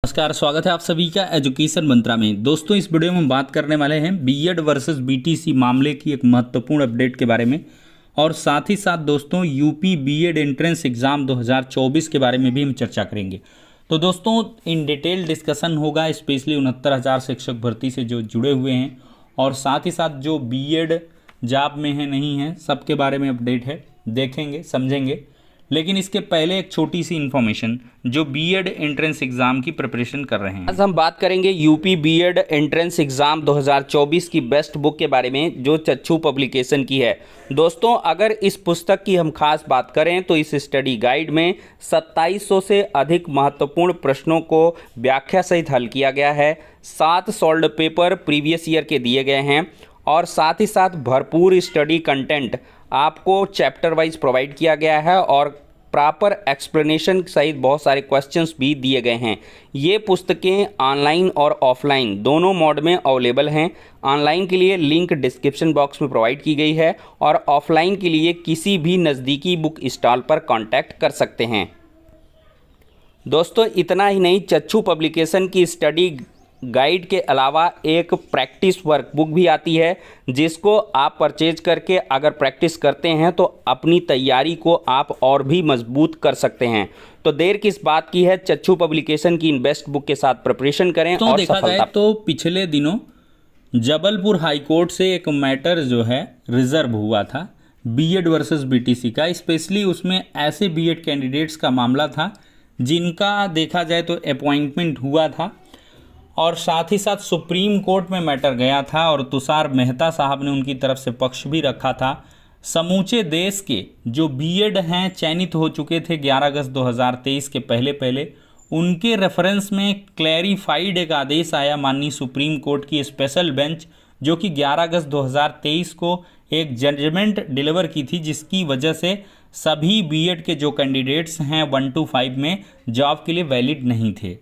नमस्कार, स्वागत है आप सभी का एजुकेशन मंत्रा में। दोस्तों, इस वीडियो में हम बात करने वाले हैं बीएड वर्सेस बीटीसी मामले की एक महत्वपूर्ण अपडेट के बारे में और साथ ही साथ दोस्तों यूपी बीएड एंट्रेंस एग्ज़ाम 2024 के बारे में भी हम चर्चा करेंगे। तो दोस्तों, इन डिटेल डिस्कशन होगा, स्पेशली 69,000 शिक्षक भर्ती से जो जुड़े हुए हैं और साथ ही साथ जो बीएड जॉब में है नहीं है, सबके बारे में अपडेट है, देखेंगे समझेंगे। लेकिन इसके पहले एक छोटी सी इन्फॉर्मेशन, जो बीएड एंट्रेंस एग्ज़ाम की प्रिपरेशन कर रहे हैं, आज हम बात करेंगे यूपी बीएड एंट्रेंस एग्ज़ाम 2024 की बेस्ट बुक के बारे में, जो चच्चू पब्लिकेशन की है। दोस्तों, अगर इस पुस्तक की हम खास बात करें तो इस स्टडी गाइड में 2700 से अधिक महत्वपूर्ण प्रश्नों को व्याख्या सहित हल किया गया है। 7 सॉल्व्ड पेपर प्रीवियस ईयर के दिए गए हैं और साथ ही साथ भरपूर स्टडी कंटेंट आपको चैप्टर वाइज प्रोवाइड किया गया है और प्रॉपर एक्सप्लेनेशन सहित बहुत सारे क्वेश्चंस भी दिए गए हैं। ये पुस्तकें ऑनलाइन और ऑफलाइन दोनों मोड में अवेलेबल हैं। ऑनलाइन के लिए लिंक डिस्क्रिप्शन बॉक्स में प्रोवाइड की गई है और ऑफलाइन के लिए किसी भी नज़दीकी बुक स्टॉल पर कांटेक्ट कर सकते हैं। दोस्तों, इतना ही नहीं, चच्चू पब्लिकेशन की स्टडी गाइड के अलावा एक प्रैक्टिस वर्कबुक भी आती है, जिसको आप परचेज करके अगर प्रैक्टिस करते हैं तो अपनी तैयारी को आप और भी मजबूत कर सकते हैं। तो देर किस बात की है, चच्चू पब्लिकेशन की इन बेस्ट बुक के साथ प्रिपरेशन करें। तो और देखा जाए तो पिछले दिनों जबलपुर हाई कोर्ट से एक मैटर जो है रिजर्व हुआ था बीएड वर्सेस बीटीसी का। स्पेशली उसमें ऐसे बीएड कैंडिडेट्स का मामला था जिनका देखा जाए तो अपॉइंटमेंट हुआ था और साथ ही साथ सुप्रीम कोर्ट में मैटर गया था और तुषार मेहता साहब ने उनकी तरफ से पक्ष भी रखा था। समूचे देश के जो बीएड हैं चयनित हो चुके थे 11 अगस्त 2023 के पहले उनके रेफरेंस में क्लैरिफाइड एक आदेश आया माननीय सुप्रीम कोर्ट की स्पेशल बेंच, जो कि 11 अगस्त 2023 को एक जजमेंट डिलीवर की थी, जिसकी वजह से सभी बीएड के जो कैंडिडेट्स हैं 1 to 5 में जॉब के लिए वैलिड नहीं थे।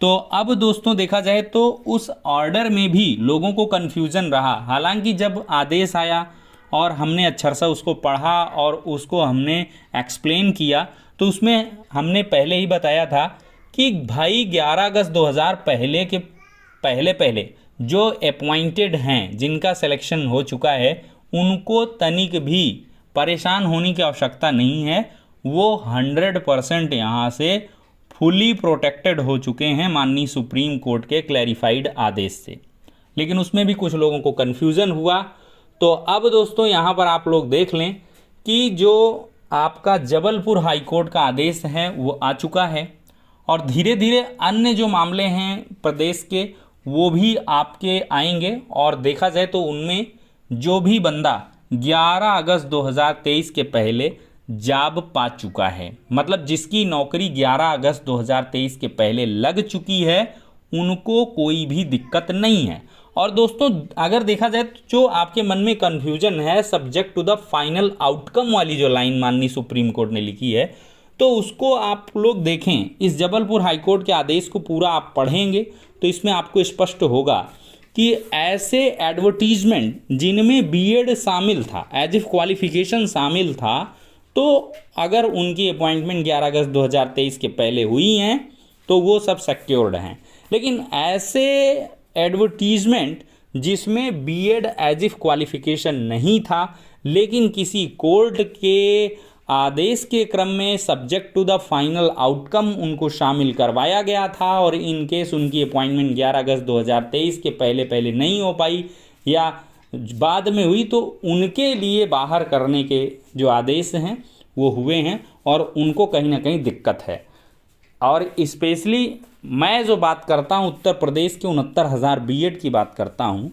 तो अब दोस्तों देखा जाए तो उस ऑर्डर में भी लोगों को कन्फ्यूज़न रहा। हालांकि जब आदेश आया और हमने अक्षर से उसको पढ़ा और उसको हमने एक्सप्लेन किया, तो उसमें हमने पहले ही बताया था कि भाई 11 अगस्त 2000 के पहले जो अपॉइंटेड हैं, जिनका सिलेक्शन हो चुका है, उनको तनिक भी परेशान होने की आवश्यकता नहीं है। वो 100% यहाँ से फुली प्रोटेक्टेड हो चुके हैं माननीय सुप्रीम कोर्ट के क्लैरिफाइड आदेश से। लेकिन उसमें भी कुछ लोगों को कन्फ्यूज़न हुआ। तो अब दोस्तों यहाँ पर आप लोग देख लें कि जो आपका जबलपुर हाई कोर्ट का आदेश है वो आ चुका है और धीरे धीरे अन्य जो मामले हैं प्रदेश के वो भी आपके आएंगे। और देखा जाए तो उनमें जो भी बंदा 11 अगस्त 2023 के पहले जॉब पा चुका है, मतलब जिसकी नौकरी 11 अगस्त 2023 के पहले लग चुकी है, उनको कोई भी दिक्कत नहीं है। और दोस्तों, अगर देखा जाए तो जो आपके मन में कन्फ्यूजन है subject to the final outcome वाली जो लाइन माननीय सुप्रीम कोर्ट ने लिखी है, तो उसको आप लोग देखें। इस जबलपुर हाईकोर्ट के आदेश को पूरा आप पढ़ेंगे तो इसमें आपको स्पष्ट होगा कि ऐसे एडवर्टीजमेंट जिनमें बीएड शामिल था, एज इफ क्वालिफिकेशन शामिल था, तो अगर उनकी अपॉइंटमेंट 11 अगस्त 2023 के पहले हुई हैं तो वो सब सिक्योर्ड हैं। लेकिन ऐसे एडवर्टीजमेंट जिसमें बीएड एज इफ क्वालिफिकेशन नहीं था, लेकिन किसी कोर्ट के आदेश के क्रम में subject to the final outcome उनको शामिल करवाया गया था और इन केस उनकी अपॉइंटमेंट 11 अगस्त 2023 के पहले नहीं हो पाई या बाद में हुई, तो उनके लिए बाहर करने के जो आदेश हैं वो हुए हैं और उनको कहीं ना कहीं दिक्कत है। और स्पेशली मैं जो बात करता हूँ उत्तर प्रदेश के 69,000 बीएड की बात करता हूँ,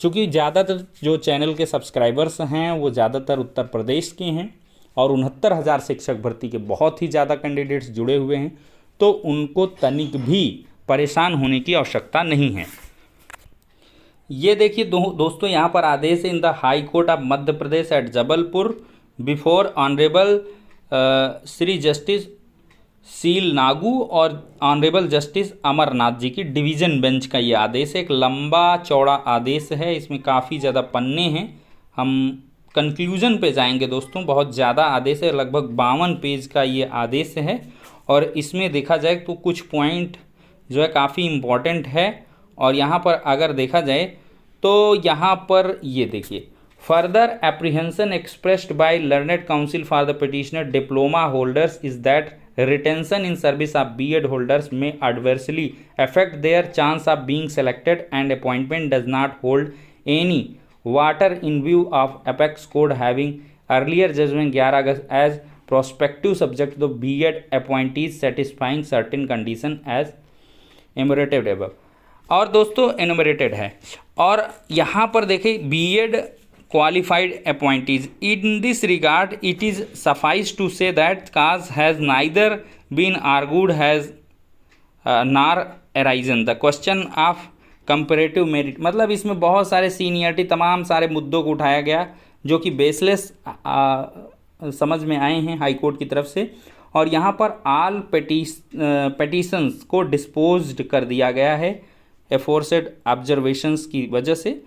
चूँकि ज़्यादातर जो चैनल के सब्सक्राइबर्स हैं वो ज़्यादातर उत्तर प्रदेश के हैं और 69,000 शिक्षक भर्ती के बहुत ही ज़्यादा कैंडिडेट्स जुड़े हुए हैं, तो उनको तनिक भी परेशान होने की आवश्यकता नहीं है। ये देखिए दोस्तों, यहाँ पर आदेश है, in the high court of Madhya Pradesh at Jabalpur before honourable Shri justice Sheel Nagu और ऑनरेबल जस्टिस अमरनाथ जी की डिवीज़न बेंच का ये आदेश है। एक लंबा चौड़ा आदेश है, इसमें काफ़ी ज़्यादा पन्ने हैं। हम कंक्लूजन पे जाएंगे दोस्तों, बहुत ज़्यादा आदेश है, लगभग 52 पेज का ये आदेश है और इसमें देखा जाए तो कुछ पॉइंट जो है काफ़ी इम्पॉर्टेंट है। और यहाँ पर अगर देखा जाए तो यहाँ पर ये देखिए, further apprehension expressed by learned council for the petitioner diploma holders is that retention in service of B.Ed holders may adversely affect their chance of being selected, and appointment does not hold any water in view of Apex Code having earlier judgment 11 August as prospective subject to B.Ed appointees satisfying certain condition as enumerated above। और दोस्तों enumerated है। और यहाँ पर देखें B.Ed qualified appointees, in this regard it is suffice to say that cause has neither been argued has nor arisen the question of comparative merit। मतलब इसमें बहुत सारे सीनियरिटी, तमाम सारे मुद्दों को उठाया गया जो कि बेसलेस समझ में आए हैं हाई कोर्ट की तरफ से। और यहाँ पर ऑल पेटिशंस को डिस्पोज्ड कर दिया गया है एफोर्सेड ऑब्जर्वेशंस की वजह से।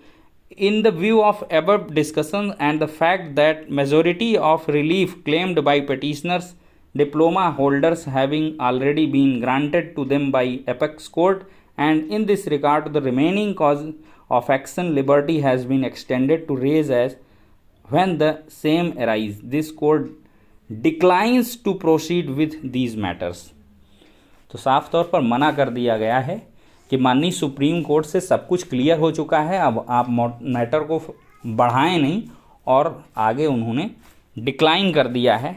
In the view of above discussion and the fact that majority of relief claimed by petitioners, diploma holders having already been granted to them by Apex Court, and in this regard the remaining cause of action liberty has been extended to raise as when the same arise, this court declines to proceed with these matters। तो साफ तौर पर मना कर दिया गया है कि माननीय सुप्रीम कोर्ट से सब कुछ क्लियर हो चुका है, अब आप मैटर को बढ़ाएं नहीं। और आगे उन्होंने डिक्लाइन कर दिया है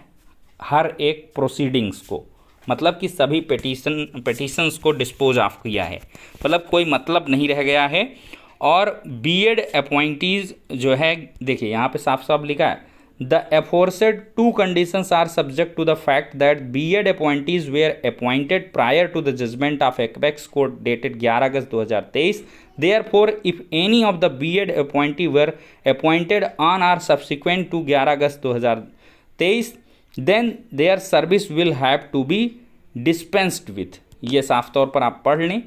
हर एक प्रोसीडिंग्स को, मतलब कि सभी पेटिशंस को डिस्पोज ऑफ किया है, मतलब कोई मतलब नहीं रह गया है। और B.Ed अपॉइंटीज़ जो है, देखिए यहाँ पे साफ साफ लिखा है, The aforesaid two conditions are subject to the fact that B.Ed appointees were appointed prior to the judgment of Apex Court dated 11 August 2023. Therefore, if any of the B.Ed appointee were appointed on or subsequent to 11 August 2023, then their service will have to be dispensed with। ये साफ तौर पर आप पढ़ लें।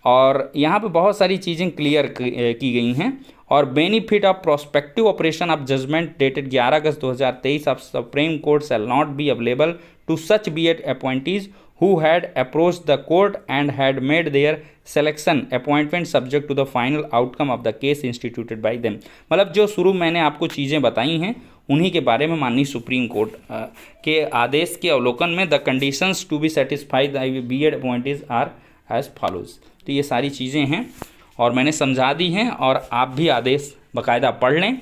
और यहाँ पे बहुत सारी चीज़ें क्लियर की गई हैं। और benefit of prospective operation of judgment dated 11 August 2023 of supreme court shall not be available to such B.Ed appointees who had approached the court and had made their selection appointment subject to the final outcome of the case instituted by them। मतलब जो शुरू मैंने आपको चीज़ें बताई हैं उन्हीं के बारे में माननीय सुप्रीम कोर्ट के आदेश के अवलोकन में the conditions to be satisfied by B.Ed appointees are as follows. तो ये सारी चीज़ें हैं और मैंने समझा दी हैं, और आप भी आदेश बाकायदा पढ़ लें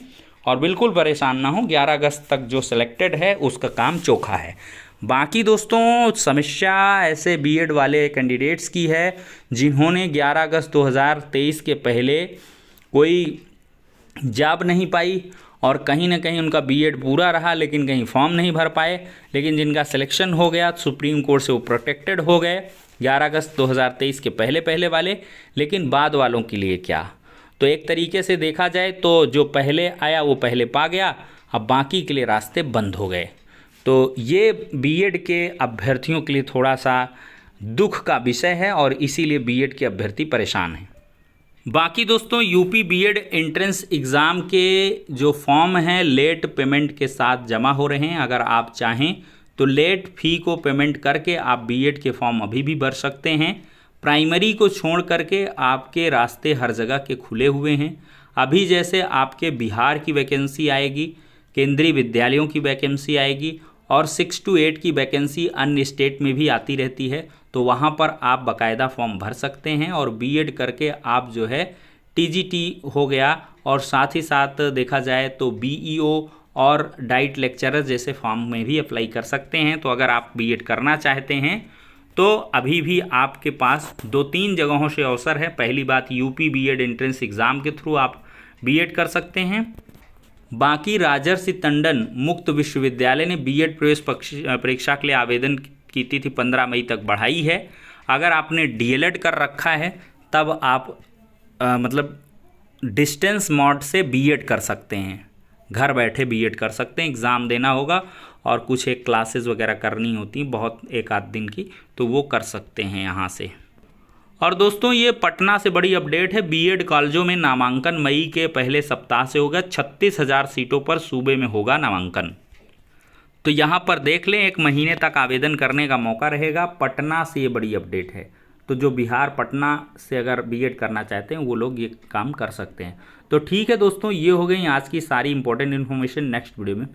और बिल्कुल परेशान ना हो। 11 अगस्त तक जो सिलेक्टेड है उसका काम चोखा है। बाकी दोस्तों समस्या ऐसे B.Ed वाले कैंडिडेट्स की है जिन्होंने 11 अगस्त 2023 के पहले कोई जॉब नहीं पाई और कहीं ना कहीं उनका B.Ed पूरा रहा लेकिन कहीं फॉर्म नहीं भर पाए, लेकिन जिनका सिलेक्शन हो गया सुप्रीम कोर्ट से वो प्रोटेक्टेड हो गए 11 अगस्त 2023 के पहले वाले। लेकिन बाद वालों के लिए क्या? तो एक तरीके से देखा जाए तो जो पहले आया वो पहले पा गया, अब बाकी के लिए रास्ते बंद हो गए। तो ये B.Ed के अभ्यर्थियों के लिए थोड़ा सा दुख का विषय है और इसीलिए B.Ed के अभ्यर्थी परेशान हैं। बाकी दोस्तों यूपी B.Ed एंट्रेंस एग्ज़ाम के जो फॉर्म हैं लेट पेमेंट के साथ जमा हो रहे हैं। अगर आप चाहें तो लेट फ़ी को पेमेंट करके आप B.Ed के फॉर्म अभी भी भर सकते हैं। प्राइमरी को छोड़ करके आपके रास्ते हर जगह के खुले हुए हैं। अभी जैसे आपके बिहार की वैकेंसी आएगी, केंद्रीय विद्यालयों की वैकेंसी आएगी और 6 to 8 की वैकेंसी अन्य स्टेट में भी आती रहती है, तो वहाँ पर आप बाकायदा फॉर्म भर सकते हैं और B.Ed करके आप जो है TGT हो गया और साथ ही साथ देखा जाए तो BEO और डाइट लेक्चरर जैसे फॉर्म में भी अप्लाई कर सकते हैं। तो अगर आप B.Ed करना चाहते हैं तो अभी भी आपके पास 2-3 जगहों से अवसर है। पहली बात यूपी B.Ed एंट्रेंस एग्ज़ाम के थ्रू आप B.Ed कर सकते हैं। बाकी राजर्षि टंडन मुक्त विश्वविद्यालय ने B.Ed प्रवेश परीक्षा के लिए आवेदन की तिथि 15 मई तक बढ़ाई है। अगर आपने DLED कर रखा है तब आप मतलब डिस्टेंस मोड से B.Ed कर सकते हैं, घर बैठे B.Ed कर सकते हैं। एग्ज़ाम देना होगा और कुछ एक क्लासेस वगैरह करनी होती हैं बहुत एक आध दिन की, तो वो कर सकते हैं यहाँ से। और दोस्तों ये पटना से बड़ी अपडेट है। B.Ed कॉलेजों में नामांकन मई के पहले सप्ताह से होगा। 36,000 सीटों पर सूबे में होगा नामांकन। तो यहाँ पर देख लें 1 महीने तक आवेदन करने का मौका रहेगा। पटना से ये बड़ी अपडेट है। तो जो बिहार पटना से अगर बीएड करना चाहते हैं वो लोग ये काम कर सकते हैं। तो ठीक है दोस्तों, ये हो गई आज की सारी इंपॉर्टेंट इन्फॉर्मेशन। नेक्स्ट वीडियो में